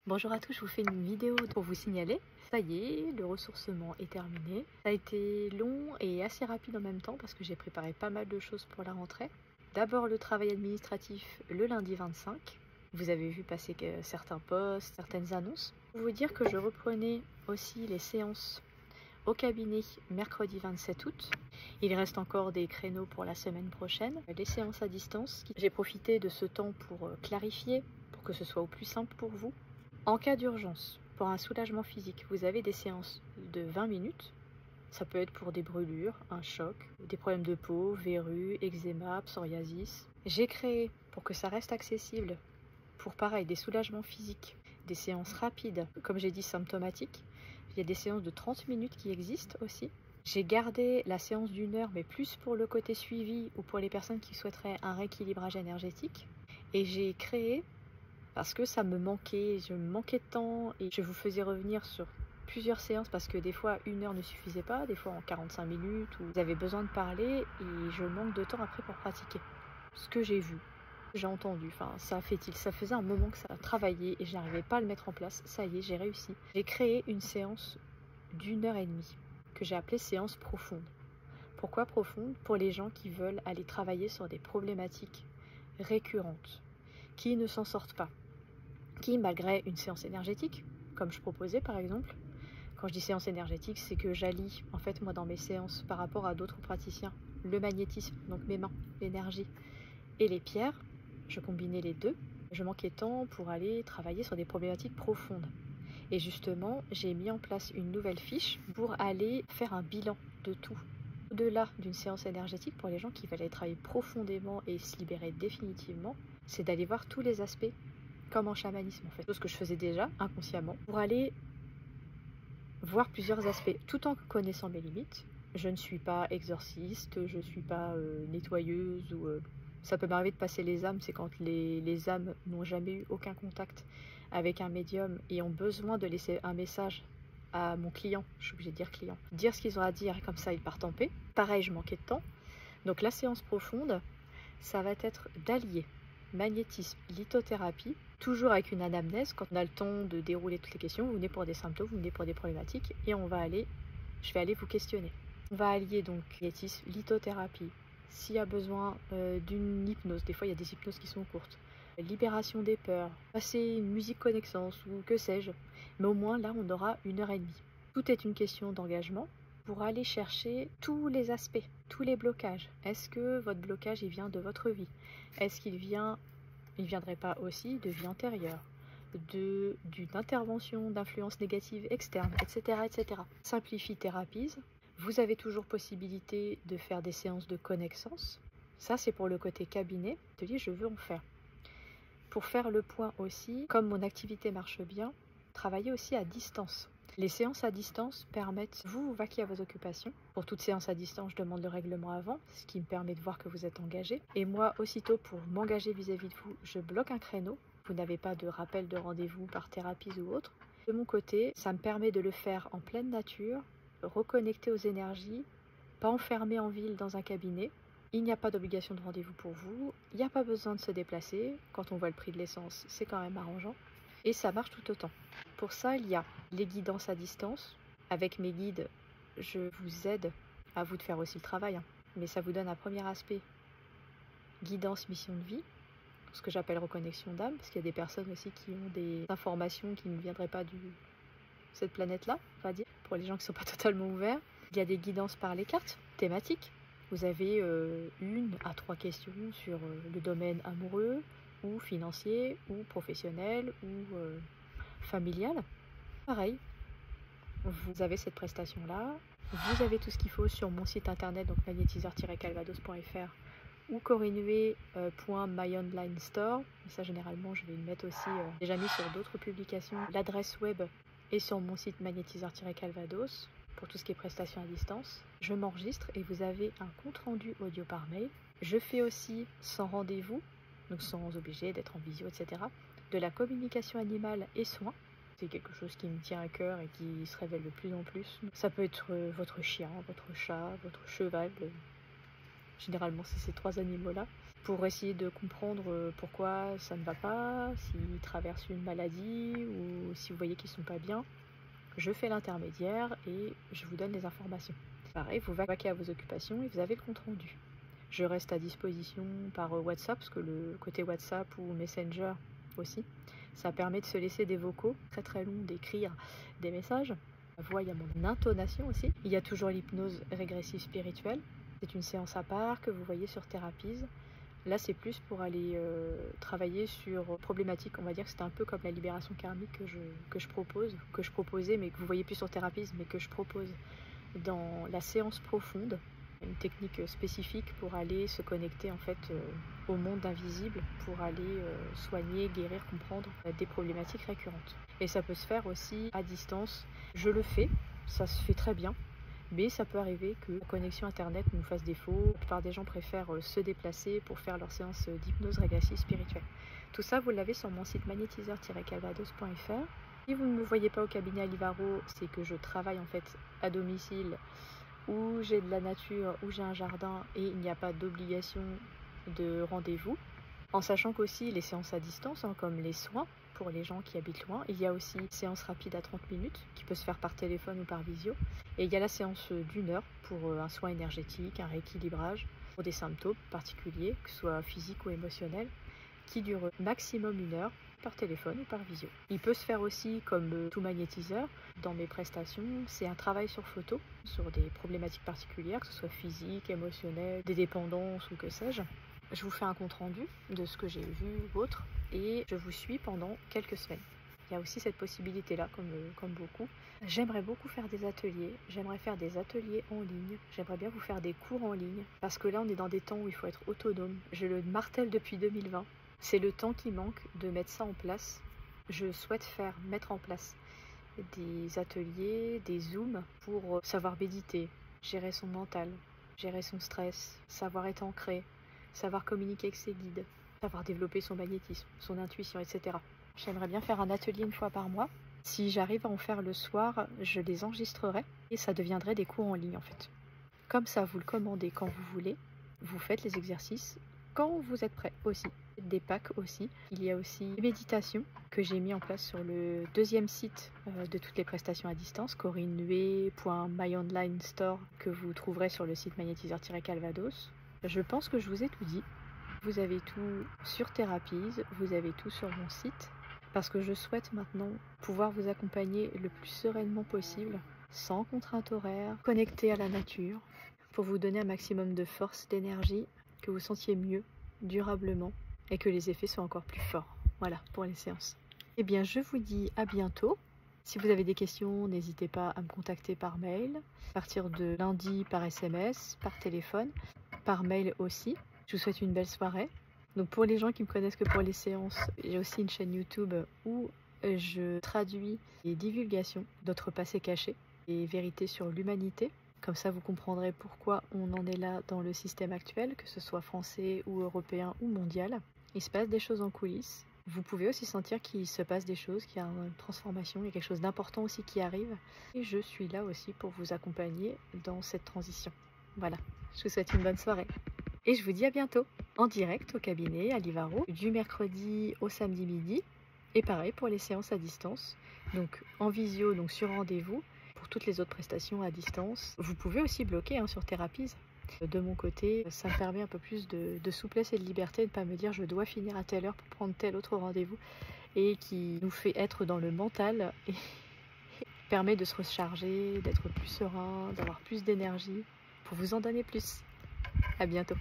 Bonjour à tous, je vous fais une vidéo pour vous signaler. Ça y est, le ressourcement est terminé. Ça a été long et assez rapide en même temps parce que j'ai préparé pas mal de choses pour la rentrée. D'abord le travail administratif le lundi 25. Vous avez vu passer certains posts, certaines annonces. Pour vous dire que je reprenais aussi les séances au cabinet mercredi 27 août. Il reste encore des créneaux pour la semaine prochaine. Les séances à distance, j'ai profité de ce temps pour clarifier, pour que ce soit au plus simple pour vous. En cas d'urgence, pour un soulagement physique, vous avez des séances de 20 minutes. Ça peut être pour des brûlures, un choc, des problèmes de peau, verrues, eczéma, psoriasis. J'ai créé, pour que ça reste accessible, pour pareil, des soulagements physiques, des séances rapides, comme j'ai dit symptomatiques. Il y a des séances de 30 minutes qui existent aussi. J'ai gardé la séance d'1 heure, mais plus pour le côté suivi ou pour les personnes qui souhaiteraient un rééquilibrage énergétique. Et j'ai créé, parce que ça me manquait, je manquais de temps et je vous faisais revenir sur plusieurs séances parce que des fois 1 heure ne suffisait pas, des fois en 45 minutes, où vous avez besoin de parler et je manque de temps après pour pratiquer. Ce que j'ai vu, j'ai entendu, enfin ça faisait un moment que ça a travaillé et je n'arrivais pas à le mettre en place. Ça y est, j'ai réussi. J'ai créé une séance d'1 heure et demie que j'ai appelée séance profonde. Pourquoi profonde? Pour les gens qui veulent aller travailler sur des problématiques récurrentes, qui ne s'en sortent pas, qui, malgré une séance énergétique, comme je proposais par exemple, quand je dis séance énergétique, c'est que j'allie, en fait, moi, dans mes séances, par rapport à d'autres praticiens, le magnétisme, donc mes mains, l'énergie, et les pierres, je combinais les deux. Je manquais de temps pour aller travailler sur des problématiques profondes. Et justement, j'ai mis en place une nouvelle fiche pour aller faire un bilan de tout. Au-delà d'une séance énergétique, pour les gens qui veulent aller travailler profondément et se libérer définitivement, c'est d'aller voir tous les aspects, comme en chamanisme en fait, chose que je faisais déjà inconsciemment, pour aller voir plusieurs aspects, tout en connaissant mes limites. Je ne suis pas exorciste, je ne suis pas nettoyeuse, ou ça peut m'arriver de passer les âmes, c'est quand les âmes n'ont jamais eu aucun contact avec un médium et ont besoin de laisser un message à mon client, je suis obligée de dire client, dire ce qu'ils ont à dire et comme ça ils partent en paix. Pareil, je manquais de temps. Donc la séance profonde, ça va être d'allier magnétisme, lithothérapie, toujours avec une anamnèse. Quand on a le temps de dérouler toutes les questions, vous venez pour des symptômes, vous venez pour des problématiques et je vais aller vous questionner. On va allier donc magnétisme, lithothérapie, s'il y a besoin d'une hypnose, des fois il y a des hypnoses qui sont courtes, libération des peurs, passer une musique connaissance ou que sais-je, mais au moins là on aura 1 heure et demie. Tout est une question d'engagement pour aller d'une tous les aspects, tous les blocages. Est-ce que votre blocage il vient de votre vie? Est-ce qu'il viendrait pas aussi de vie antérieure, d'une intervention, d'influence négative externe, etc., etc. Simplifie, thérapise. Vous avez toujours possibilité de faire des séances de connaissance. Ça, c'est pour le côté cabinet. Je te dis, je veux en faire. Pour faire le point aussi, comme mon activité marche bien, travailler aussi à distance. Les séances à distance permettent, vous vaquer à vos occupations. Pour toute séance à distance, je demande le règlement avant, ce qui me permet de voir que vous êtes engagé. Et moi, aussitôt, pour m'engager vis-à-vis de vous, je bloque un créneau. Vous n'avez pas de rappel de rendez-vous par thérapie ou autre. De mon côté, ça me permet de le faire en pleine nature, reconnecter aux énergies, pas enfermé en ville dans un cabinet. Il n'y a pas d'obligation de rendez-vous pour vous, il n'y a pas besoin de se déplacer. Quand on voit le prix de l'essence, c'est quand même arrangeant. Et ça marche tout autant. Pour ça, il y a les guidances à distance. Avec mes guides, je vous aide, à vous de faire aussi le travail, mais ça vous donne un premier aspect, guidance, mission de vie, ce que j'appelle reconnexion d'âme, parce qu'il y a des personnes aussi qui ont des informations qui ne viendraient pas de cette planète-là, on va dire, pour les gens qui ne sont pas totalement ouverts. Il y a des guidances par les cartes thématiques. Vous avez 1 à 3 questions sur le domaine amoureux, ou financier, ou professionnel, ou familial. Pareil, vous avez cette prestation-là. Vous avez tout ce qu'il faut sur mon site internet, donc magnétiseur-calvados.fr ou corinue.myonlinestore. Ça, généralement, je vais le mettre aussi, déjà mis sur d'autres publications. L'adresse web est sur mon site magnétiseur-calvados pour tout ce qui est prestations à distance. Je m'enregistre et vous avez un compte-rendu audio par mail. Je fais aussi sans rendez-vous, donc sans obliger d'être en visio, etc., de la communication animale et soins. C'est quelque chose qui me tient à cœur et qui se révèle de plus en plus. Ça peut être votre chien, votre chat, votre cheval. Généralement, c'est ces 3 animaux-là. Pour essayer de comprendre pourquoi ça ne va pas, s'ils traversent une maladie ou si vous voyez qu'ils ne sont pas bien, je fais l'intermédiaire et je vous donne les informations. Pareil, vous vaquez à vos occupations et vous avez le compte rendu. Je reste à disposition par WhatsApp, parce que le côté WhatsApp ou Messenger aussi, ça permet de se laisser des vocaux très très longs, d'écrire des messages. La voix, il y a mon intonation aussi. Il y a toujours l'hypnose régressive spirituelle. C'est une séance à part que vous voyez sur Therapies. Là, c'est plus pour aller travailler sur problématiques. On va dire que c'est un peu comme la libération karmique que je propose, que je proposais, mais que vous voyez plus sur Therapies, mais que je propose dans la séance profonde. Une technique spécifique pour aller se connecter en fait au monde invisible, pour aller soigner, guérir, comprendre des problématiques récurrentes. Et ça peut se faire aussi à distance. Je le fais, ça se fait très bien, mais ça peut arriver que la connexion internet nous fasse défaut. La plupart des gens préfèrent se déplacer pour faire leur séance d'hypnose régressive spirituelle. Tout ça, vous l'avez sur mon site magnétiseur-calvados.fr. Si vous ne me voyez pas au cabinet Alivaro, c'est que je travaille en fait à domicile, où j'ai de la nature, où j'ai un jardin et il n'y a pas d'obligation de rendez-vous. En sachant qu'aussi les séances à distance, comme les soins pour les gens qui habitent loin, il y a aussi une séance rapide à 30 minutes qui peut se faire par téléphone ou par visio. Et il y a la séance d'1 heure pour un soin énergétique, un rééquilibrage pour des symptômes particuliers, que ce soit physiques ou émotionnels, qui dure maximum 1 heure par téléphone ou par visio. Il peut se faire aussi comme tout magnétiseur. Dans mes prestations, c'est un travail sur photo, sur des problématiques particulières, que ce soit physique, émotionnelle, des dépendances ou que sais-je. Je vous fais un compte rendu de ce que j'ai vu ou autre et je vous suis pendant quelques semaines. Il y a aussi cette possibilité-là, comme beaucoup. J'aimerais beaucoup faire des ateliers. J'aimerais faire des ateliers en ligne. J'aimerais bien vous faire des cours en ligne. Parce que là, on est dans des temps où il faut être autonome. Je le martèle depuis 2020. C'est le temps qui manque de mettre ça en place. Je souhaite mettre en place des ateliers, des zooms pour savoir méditer, gérer son mental, gérer son stress, savoir être ancré, savoir communiquer avec ses guides, savoir développer son magnétisme, son intuition, etc. J'aimerais bien faire un atelier 1 fois par mois. Si j'arrive à en faire le soir, je les enregistrerai et ça deviendrait des cours en ligne en fait. Comme ça, vous le commandez quand vous voulez, vous faites les exercices quand vous êtes prêt aussi. Des packs aussi. Il y a aussi des méditations que j'ai mis en place sur le 2e site de toutes les prestations à distance, corinenuet.myonlinestore, que vous trouverez sur le site magnétiseur-calvados. Je pense que je vous ai tout dit. Vous avez tout sur Therapies, vous avez tout sur mon site, parce que je souhaite maintenant pouvoir vous accompagner le plus sereinement possible, sans contrainte horaire, connecté à la nature, pour vous donner un maximum de force, d'énergie, que vous sentiez mieux, durablement, et que les effets soient encore plus forts. Voilà, pour les séances. Eh bien, je vous dis à bientôt. Si vous avez des questions, n'hésitez pas à me contacter par mail, à partir de lundi par SMS, par téléphone, par mail aussi. Je vous souhaite une belle soirée. Donc pour les gens qui me connaissent que pour les séances, j'ai aussi une chaîne YouTube où je traduis les divulgations d'autres passés cachés et vérités sur l'humanité. Comme ça, vous comprendrez pourquoi on en est là dans le système actuel, que ce soit français ou européen ou mondial. Il se passe des choses en coulisses. Vous pouvez aussi sentir qu'il se passe des choses, qu'il y a une transformation, il y a quelque chose d'important aussi qui arrive. Et je suis là aussi pour vous accompagner dans cette transition. Voilà, je vous souhaite une bonne soirée. Et je vous dis à bientôt, en direct au cabinet Alivaro, du mercredi au samedi midi. Et pareil pour les séances à distance, donc en visio, donc sur rendez-vous. Pour toutes les autres prestations à distance, vous pouvez aussi bloquer sur Therapies. De mon côté, ça me permet un peu plus de souplesse et de liberté, de ne pas me dire je dois finir à telle heure pour prendre tel autre rendez-vous, et qui nous fait être dans le mental et permet de se recharger, d'être plus serein, d'avoir plus d'énergie, pour vous en donner plus. À bientôt.